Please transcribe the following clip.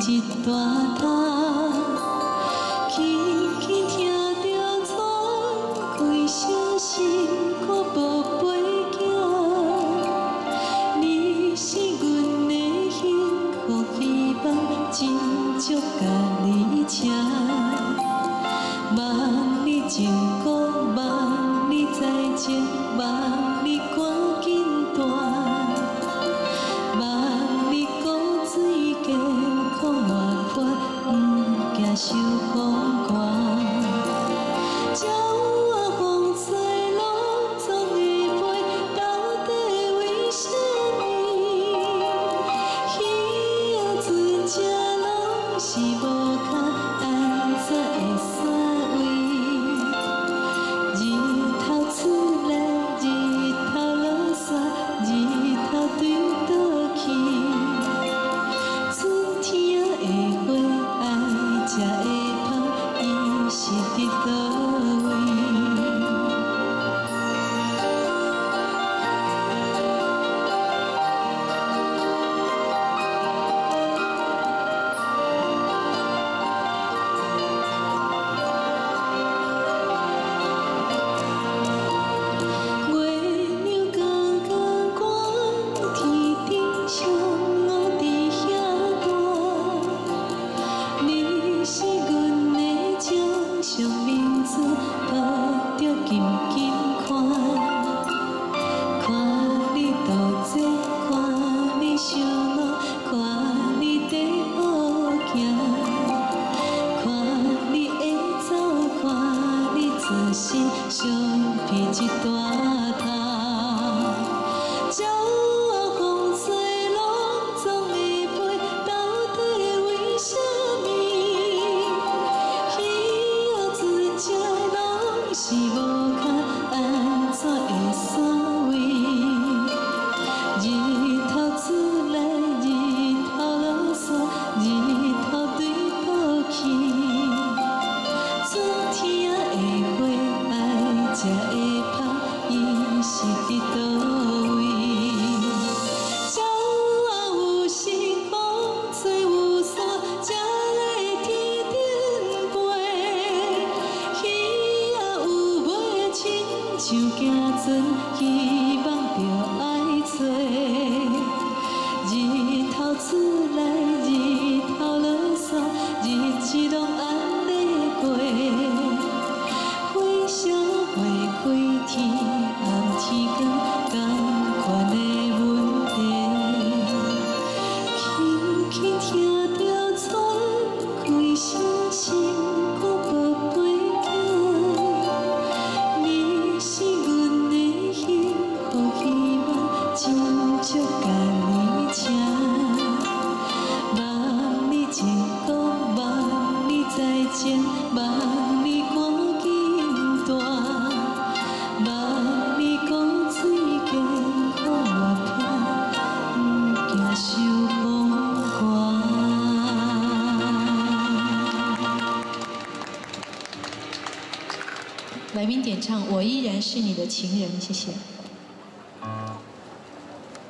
一大塔，轻轻听着喘开声，心搁无飞行。你是阮的幸福希望，真足甲你请。望你情歌，望你再见，望你赶紧弹。 受风寒，鸟仔风吹路总会飞，到底为什么？鱼仔船只拢是无脚，安怎会散位？日头出来，日头落山，日头对倒去，春天的花爱食的。 是伫倒位？月亮刚刚关，天顶上我伫遐等，你是阮的情。 上明珠抱着紧紧看，看你倒坐，看你想我，看你在学行，看你会走，看你自信，相比一大塔。鸟仔风吹路总会飞，到底为什么？ 是无脚，安怎会散位？日头出来，日头落山，日头对倒去。春天的花爱食的芳，伊是伫倒位？鸟仔有时风吹有伞，才来天顶飞。 像行船，希望着爱找。日头出来，日头落山，日子拢安尼过。火声会开天，暗天光，同款的问题。轻轻听着喘开声，心搁无飞行。 是阮的幸福希望，真足甲你请。望你情歌，望你再见，望你赶紧弹，望你讲水加予我听，不惊受风寒。来宾点唱《我依然是你的情人》，谢谢。